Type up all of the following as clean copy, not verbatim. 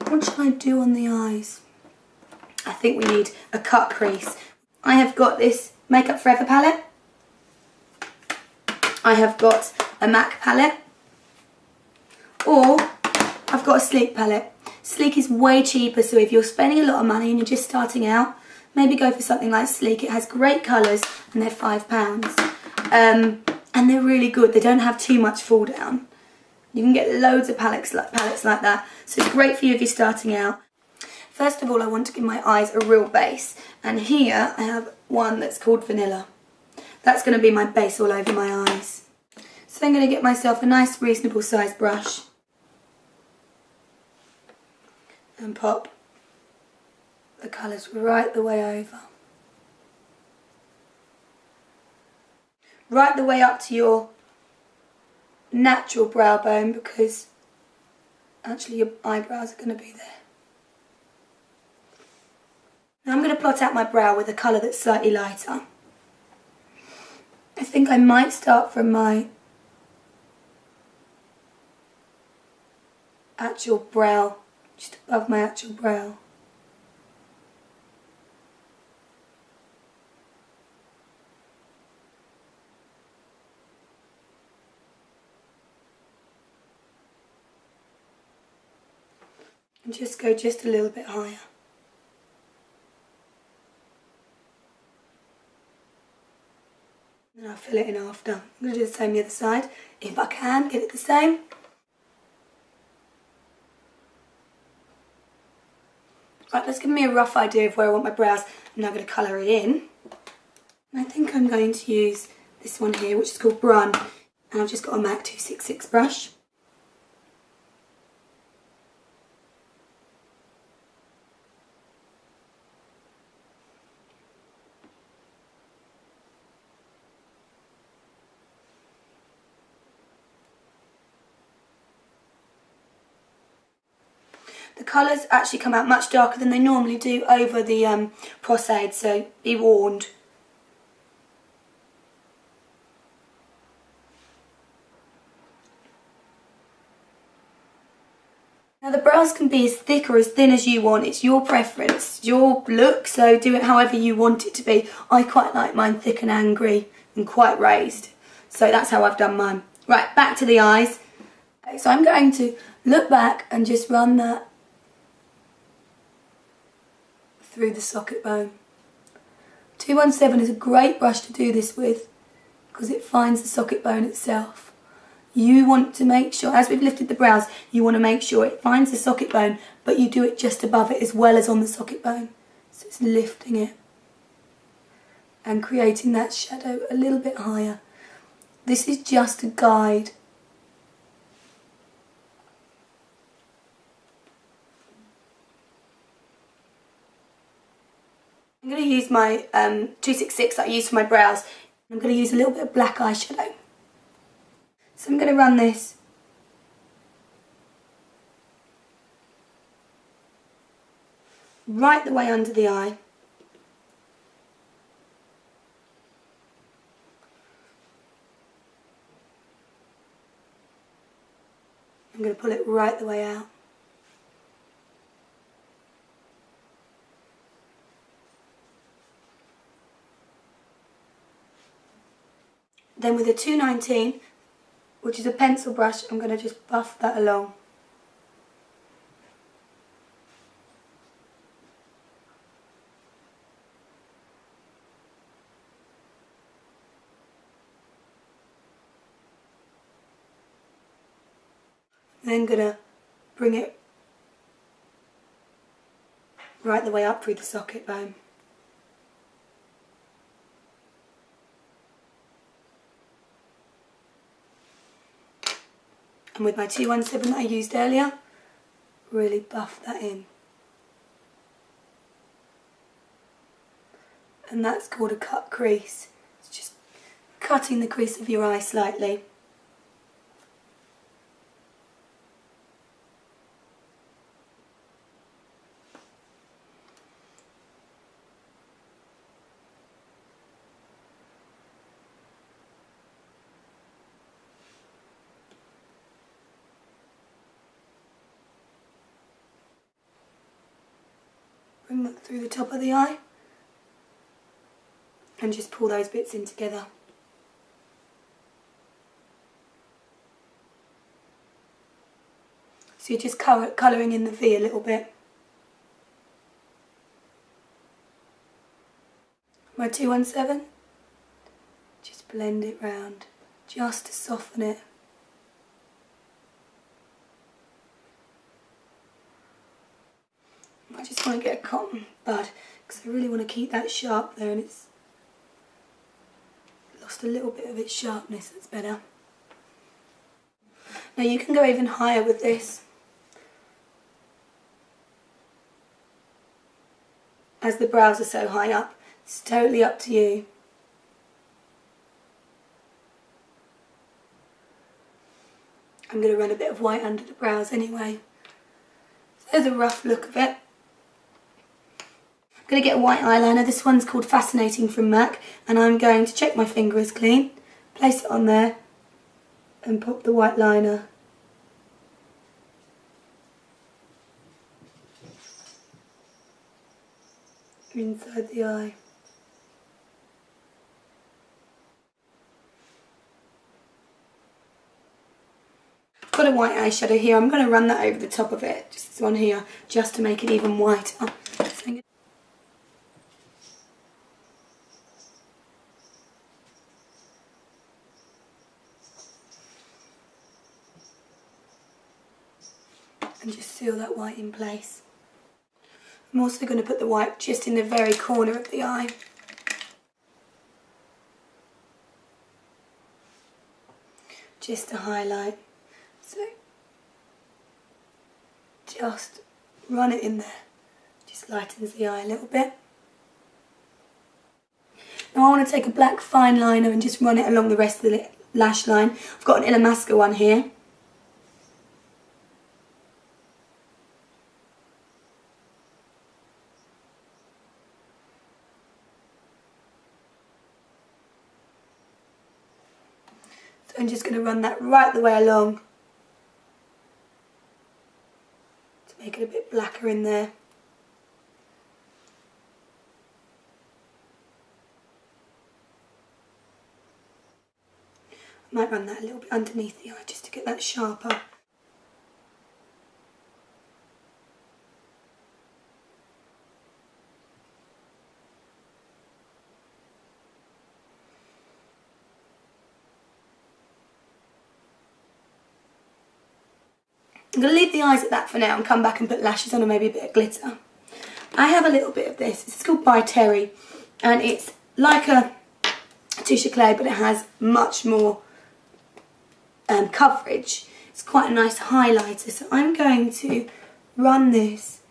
What should I do on the eyes? I think we need a cut crease. I have got this Makeup Forever palette. I have got a MAC palette. Or I've got a Sleek palette. Sleek is way cheaper, so if you're spending a lot of money and you're just starting out, maybe go for something like Sleek. It has great colours and they're £5. And they're really good. They don't have too much fall down. You can get loads of palettes like that. So it's great for you if you're starting out. First of all, I want to give my eyes a real base. And here I have one that's called Vanilla. That's going to be my base all over my eyes. So I'm going to get myself a nice reasonable size brush. And pop the colours right the way over. Right the way up to your natural brow bone, because actually your eyebrows are going to be there. Now I'm going to plot out my brow with a colour that's slightly lighter. I think I might start from my actual brow, just above my actual brow. And just go just a little bit higher. And I'll fill it in after. I'm going to do the same the other side. If I can, get it the same. Right, let's give me a rough idea of where I want my brows. I'm now going to colour it in. And I think I'm going to use this one here, which is called Brun. And I've just got a MAC 266 brush. The colours actually come out much darker than they normally do over the Prosade, so be warned. Now the brows can be as thick or as thin as you want. It's your preference, your look, so do it however you want it to be. I quite like mine thick and angry and quite raised, so that's how I've done mine. Right, back to the eyes. Okay, so I'm going to look back and just run that through the socket bone. 217 is a great brush to do this with because it finds the socket bone itself. You want to make sure, as we've lifted the brows, you want to make sure it finds the socket bone, but you do it just above it as well as on the socket bone. So it's lifting it and creating that shadow a little bit higher. This is just a guide. I'm going to use my 266 that I use for my brows. I'm going to use a little bit of black eyeshadow. So I'm going to run this right the way under the eye. I'm going to pull it right the way out. Then with a 219, which is a pencil brush, I'm going to just buff that along. Then going to bring it right the way up through the socket bone. And with my 217 that I used earlier, really buff that in. And that's called a cut crease. It's just cutting the crease of your eye slightly. Run that through the top of the eye. And just pull those bits in together. So you're just colouring in the V a little bit. My 217, just blend it round, just to soften it. I just want to get a cotton bud because I really want to keep that sharp there, and it's lost a little bit of its sharpness. That's better. Now you can go even higher with this, as the brows are so high up. It's totally up to you. I'm going to run a bit of white under the brows anyway. So there's a rough look of it. I'm going to get a white eyeliner. This one's called Fascinating from MAC, and I'm going to check my finger is clean, place it on there and pop the white liner. Inside the eye. Got a white eyeshadow here. I'm going to run that over the top of it, just this one here, just to make it even whiter. And just seal that white in place. I'm also going to put the white just in the very corner of the eye. Just to highlight. So, just run it in there. Just lightens the eye a little bit. Now I want to take a black fine liner and just run it along the rest of the lash line. I've got an Illamasqua one here. So I'm just going to run that right the way along to make it a bit blacker in there. I might run that a little bit underneath the eye just to get that sharper. I'm going to leave the eyes at that for now and come back and put lashes on and maybe a bit of glitter. I have a little bit of this. It's called By Terry, and it's like a touche éclair, but it has much more coverage. It's quite a nice highlighter, so I'm going to run this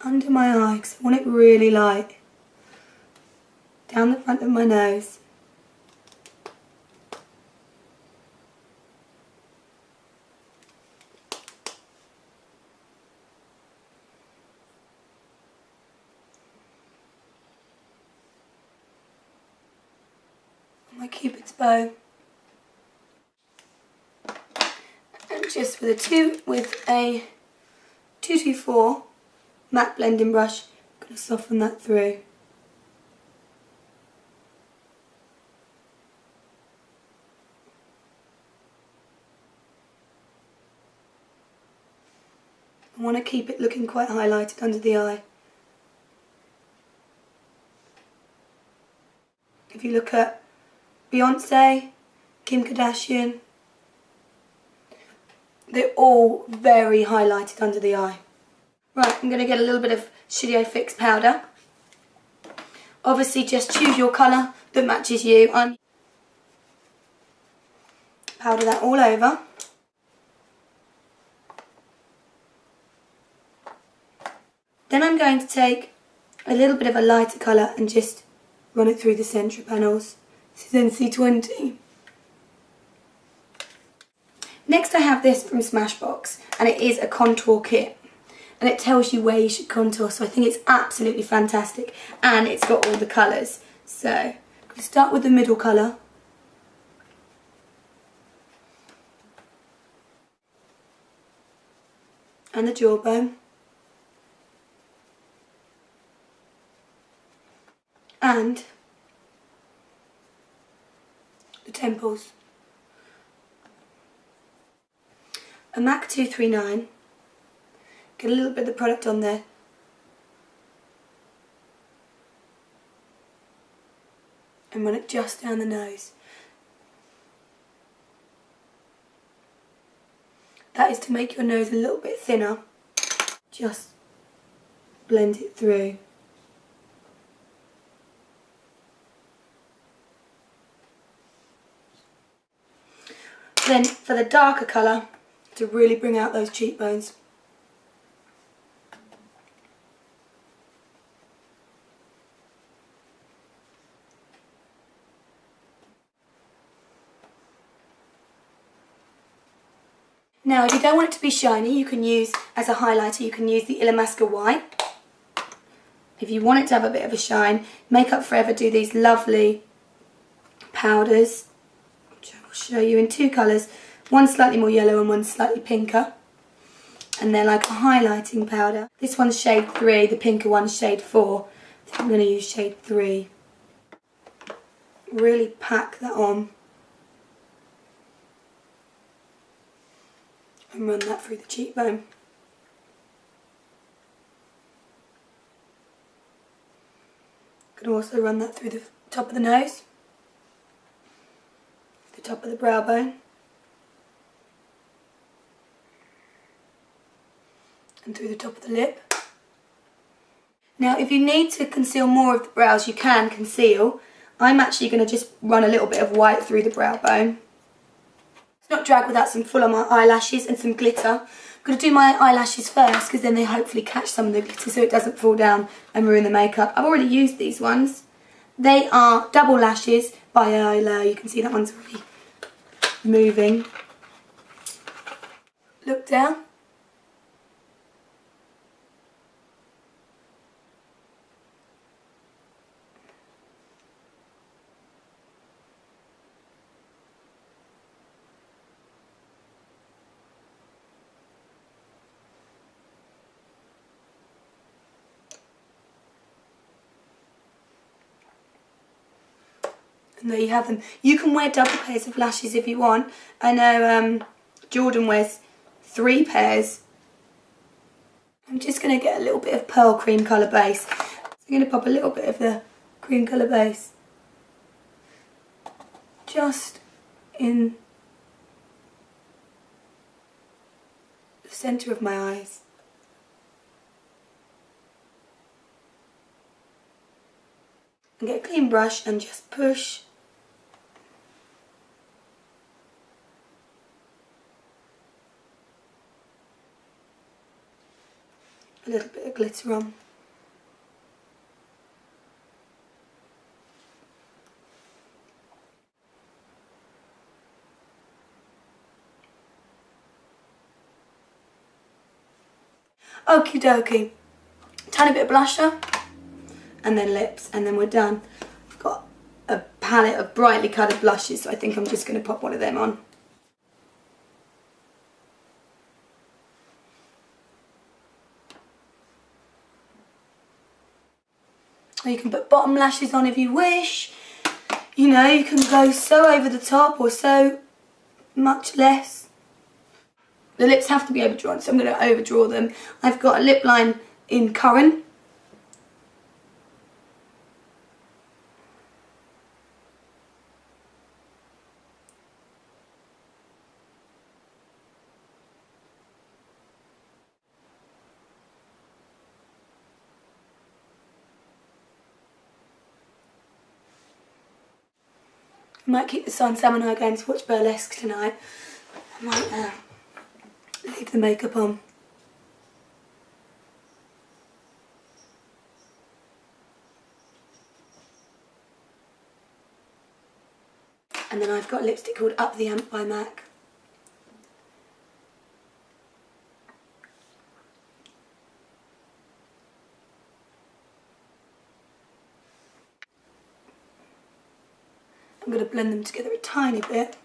under my eye because I want it really light, down the front of my nose. My Cupid's bow, and just with a 224 matte blending brush, I'm going to soften that through. I want to keep it looking quite highlighted under the eye. If you look at Beyonce, Kim Kardashian, they're all very highlighted under the eye. Right, I'm going to get a little bit of Studio Fix powder. Obviously just choose your colour that matches you. Powder that all over. Then I'm going to take a little bit of a lighter colour and just run it through the centre panels. This is NC20. Next I have this from Smashbox, and it is a contour kit, and it tells you where you should contour, so I think it's absolutely fantastic, and it's got all the colours. So I'm going to start with the middle colour. And the jawbone. and the temples. A MAC 239, get a little bit of the product on there. And run it just down the nose. That is to make your nose a little bit thinner. Just blend it through. Then for the darker colour, to really bring out those cheekbones. Now if you don't want it to be shiny, you can use, as a highlighter, you can use the Illamasqua White. If you want it to have a bit of a shine, Makeup Forever do these lovely powders, which I will show you in two colours. One slightly more yellow and one slightly pinker. And they're like a highlighting powder. This one's shade 3, the pinker one's shade 4. I think I'm going to use shade 3. Really pack that on. And run that through the cheekbone. I can also run that through the top of the nose, the top of the brow bone, and through the top of the lip. Now if you need to conceal more of the brows, you can conceal. I'm actually going to just run a little bit of white through the brow bone. It's not drag without some full on my eyelashes and some glitter. I'm going to do my eyelashes first because then they hopefully catch some of the glitter so it doesn't fall down and ruin the makeup. I've already used these ones. They are double lashes by Eyelure. You can see that one's already moving. Look down. And there you have them. You can wear double pairs of lashes if you want. I know Jordan wears 3 pairs. I'm just going to get a little bit of pearl cream colour base. So I'm going to pop a little bit of the cream colour base just in the centre of my eyes. And get a clean brush and just push a little bit of glitter on. Okie dokie. Tiny bit of blusher and then lips, and then we're done. I've got a palette of brightly coloured blushes, so I think I'm just going to pop one of them on. You can put bottom lashes on if you wish. You know, you can go so over the top or so much less. The lips have to be overdrawn, so I'm going to overdraw them. I've got a lip line in Currant. I might keep the sun. Sam and I are going to watch Burlesque tonight. I might leave the makeup on. And then I've got a lipstick called Up the Amp by MAC. I'm going to blend them together a tiny bit.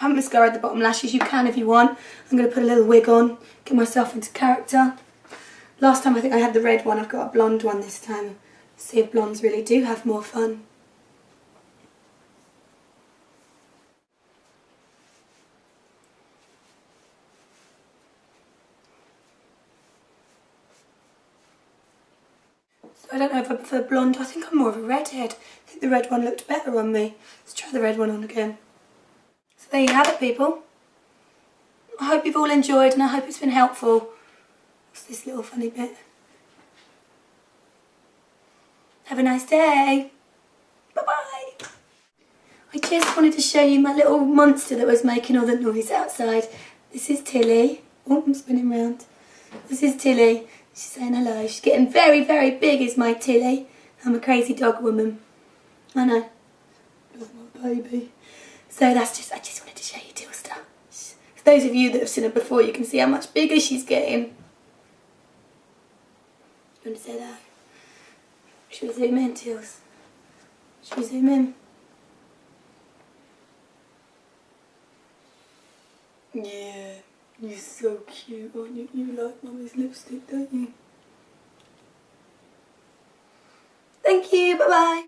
I haven't mascaraed the bottom lashes. You can if you want. I'm going to put a little wig on, get myself into character. Last time I think I had the red one. I've got a blonde one this time. See if blondes really do have more fun. So I don't know if I prefer blonde. I think I'm more of a redhead. I think the red one looked better on me. Let's try the red one on again. So there you have it, people. I hope you've all enjoyed and I hope it's been helpful. What's this little funny bit? Have a nice day. Bye-bye. I just wanted to show you my little monster that was making all the noise outside. This is Tilly. Oh, I'm spinning round. This is Tilly. She's saying hello. She's getting very, very big, is my Tilly. I'm a crazy dog woman. I know. Love my baby. So I just wanted to show you Tilster. For those of you that have seen her before, you can see how much bigger she's getting. You want to say that? Should we zoom in, Tils? Should we zoom in? Yeah, you're so cute, aren't you? You like Mummy's lipstick, don't you? Thank you, bye-bye.